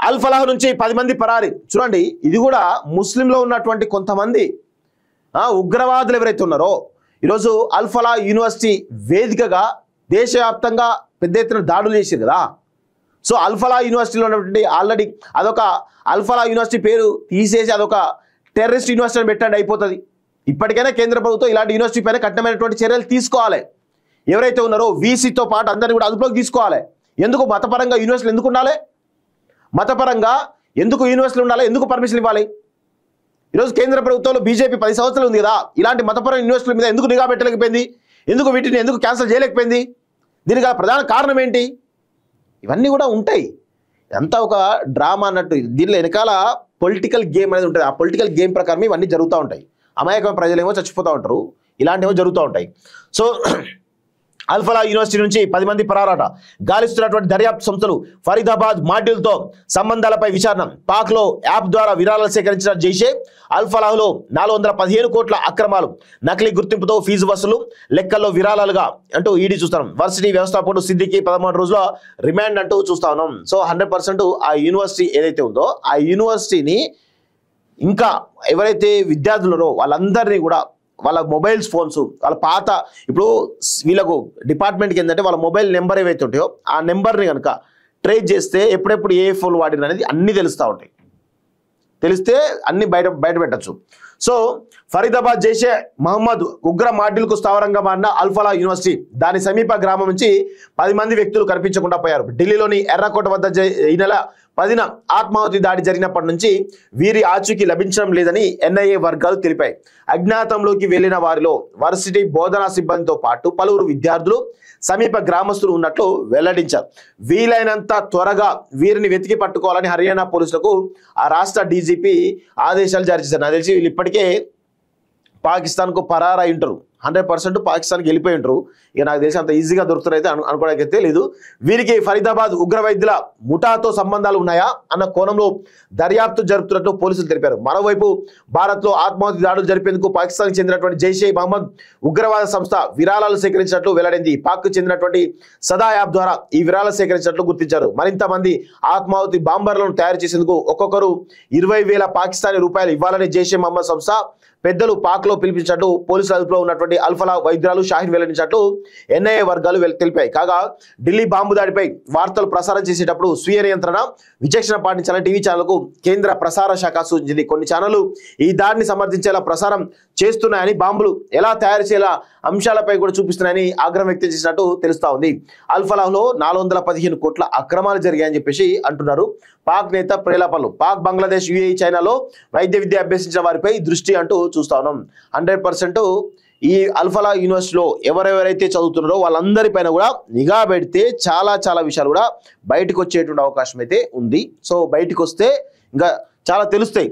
అల్ ఫలాహ్ నుంచి 10 మంది పరారి. చూడండి, ఇది కూడా ముస్లింలో ఉన్నటువంటి కొంతమంది ఉగ్రవాదులు ఎవరైతే ఉన్నారో ఈరోజు అల్ ఫలాహ్ యూనివర్సిటీ వేదికగా దేశవ్యాప్తంగా పెద్ద ఎత్తున దాడులు చేశారు కదా. సో అల్ ఫలాహ్ యూనివర్సిటీలో ఉన్నటువంటి ఆల్రెడీ అదొక అల్ ఫలాహ్ యూనివర్సిటీ పేరు తీసేసి అదొక టెర్రరిస్ట్ యూనివర్సిటీ అని పెట్టండి, అయిపోతుంది. ఇప్పటికైనా కేంద్ర ప్రభుత్వం ఇలాంటి యూనివర్సిటీ పైన కఠినమైనటువంటి చర్యలు తీసుకోవాలి. ఎవరైతే ఉన్నారో వీసీతో పాటు అందరినీ కూడా అదుపులోకి తీసుకోవాలి. ఎందుకు మతపరంగా యూనివర్సిటీలు ఎందుకు ఉండాలి? మతపరంగా ఎందుకు యూనివర్సిటీలు ఉండాలి? ఎందుకు పర్మిషన్ ఇవ్వాలి? ఈరోజు కేంద్ర ప్రభుత్వంలో బీజేపీ 10 సంవత్సరాలు ఉంది కదా, ఇలాంటి మతపర యూనివర్సిటీల మీద ఎందుకు నిఘా పెట్టలేకపోయింది? వీటిని ఎందుకు క్యాన్సిల్ చేయలేకపోయింది? దీనికి ప్రధాన కారణం ఏంటి? ఇవన్నీ కూడా ఉంటాయి. అంతా ఒక డ్రామా అన్నట్టు. దీనిలో వెనకాల పొలిటికల్ గేమ్ అనేది ఉంటుంది. ఆ పొలిటికల్ గేమ్ ప్రకారం ఇవన్నీ జరుగుతూ ఉంటాయి. అమాయకమైన ప్రజలేమో చచ్చిపోతూ ఉంటారు, ఇలాంటివో జరుగుతూ ఉంటాయి. సో అల్ ఫలాహ్ యూనివర్సిటీ నుంచి 10 మంది పరారాట. గాలిస్తున్నటువంటి దర్యాప్తు సంస్థలు ఫరీదాబాద్ మాడ్యూల్తో సంబంధాలపై విచారణ. పాక్లో యాప్ ద్వారా విరాళాలు సేకరించిన జైషే. అల్ ఫలాహ్లో 415 కోట్ల అక్రమాలు, నకిలీ గుర్తింపుతో ఫీజు వసూలు, లెక్కల్లో విరాళాలుగా అంటూ ఈడీ చూస్తాం. వర్సిటీ వ్యవస్థాపకుడు సిద్దికి 13 రోజుల రిమాండ్ అంటూ చూస్తా ఉన్నాం. సో 100% ఆ యూనివర్సిటీ ఏదైతే ఉందో ఆ యూనివర్సిటీని ఇంకా ఎవరైతే విద్యార్థులరో వాళ్ళందరినీ కూడా వాళ్ళ మొబైల్స్ ఫోన్స్, వాళ్ళ పాత ఇప్పుడు వీళ్ళకు డిపార్ట్మెంట్కి ఏంటంటే వాళ్ళ మొబైల్ నెంబర్ ఏవైతే ఉంటాయో ఆ నెంబర్ని కనుక ట్రేస్ చేస్తే ఎప్పుడెప్పుడు ఏ ఫోన్ వాడిన అనేది అన్నీ తెలుస్తూ ఉంటాయి. తెలిస్తే అన్ని బయట పెట్టచ్చు. సో ఫరీదాబాద్ జైషే మహమ్మద్ ఉగ్ర మాడ్యూల్కు స్థావరంగా మారిన అల్ ఫలాహ్ యూనివర్సిటీ దాని సమీప గ్రామం నుంచి 10 మంది వ్యక్తులు కనిపించకుండా పోయారు. ఢిల్లీలోని ఎర్రకోట వద్ద ఈ నెల 10న ఆత్మాహుతి దాడి జరిగినప్పటి నుంచి వీరి ఆచూకీ లభించడం లేదని ఎన్ఐఏ వర్గాలు తెలిపాయి. అజ్ఞాతంలోకి వెళ్లిన వారిలో వర్సిటీ బోధనా సిబ్బందితో పాటు పలువురు విద్యార్థులు, సమీప గ్రామస్తులు ఉన్నట్లు వెల్లడించారు. వీలైనంత త్వరగా వీరిని వెతికి పట్టుకోవాలని హర్యానా పోలీసులకు ఆ రాష్ట్ర డీజీపీ ఆదేశాలు జారీ చేశారు. నాకు తెలిసి వీళ్ళు ఇప్పటికే పాకిస్తాన్కు పరారై ఉంటారు. 100% పాకిస్తాన్కి వెళ్ళిపోయి ఉంటారు. ఇక నాకు తెలిసి అంత ఈజీగా దొరుకుతారైతే అనుకోవడానికి లేదు. వీరికి ఫరీదాబాద్ ఉగ్ర వైద్యుల ముఠాతో సంబంధాలు ఉన్నాయా అన్న కోణంలో దర్యాప్తు జరుపుతున్నట్లు పోలీసులు తెలిపారు. మరోవైపు భారత్లో ఆత్మాహుతి దాడులు జరిపేందుకు పాకిస్తాన్కి చెందినటువంటి జైషే మహమ్మద్ ఉగ్రవాద సంస్థ విరాళాలు సేకరించినట్లు వెల్లడింది. పాక్కు చెందినటువంటి సదా యాప్ ద్వారా ఈ విరాళాలు సేకరించినట్లు గుర్తించారు. మరింత మంది ఆత్మాహుతి బాంబర్లను తయారు చేసేందుకు ఒక్కొక్కరు 20,000 పాకిస్తానీ రూపాయలు ఇవ్వాలని జైషే మహమ్మద్ సంస్థ పెద్దలు పాక్లో పిలిపించినట్లు పోలీసుల అదుపులో ఉన్నటువంటి అల్ ఫలాహ్ వైద్యురాలు షాహిన్ వెల్లడించినట్లు ఎన్ఐఏ వర్గాలు తెలిపాయి. కాగా ఢిల్లీ బాంబు దాడిపై వార్తలు ప్రసారం చేసేటప్పుడు స్వీయ నియంత్రణ, విచక్షణ పాటించాలని టీవీ ఛానళ్లకు కేంద్ర ప్రసార శాఖ సూచించింది. కొన్ని ఛానళ్లు ఈ దాడిని సమర్థించేలా ప్రసారం చేస్తున్నాయని, బాంబులు ఎలా తయారు చేయాల అంశాలపై కూడా చూపిస్తున్నాయని ఆగ్రహం వ్యక్తం చేసినట్టు తెలుస్తా ఉంది. అల్ ఫలాహ్లో 415 కోట్ల అక్రమాలు జరిగాయని చెప్పేసి అంటున్నారు పాక్ నేత ప్రేలాపనలు. పాక్, బంగ్లాదేశ్, యుఏఈ, చైనాలో వైద్య విద్య అభ్యసించిన వారిపై దృష్టి అంటూ చూస్తా ఉన్నాం. 100% ఈ అల్ ఫలాహ్ యూనివర్సిటీలో ఎవరెవరైతే చదువుతున్నారో వాళ్ళందరిపైన కూడా నిఘా పెడితే చాలా విషయాలు కూడా బయటకు వచ్చేటువంటి అవకాశం అయితే ఉంది. సో బయటకు వస్తే ఇంకా చాలా తెలుస్తాయి.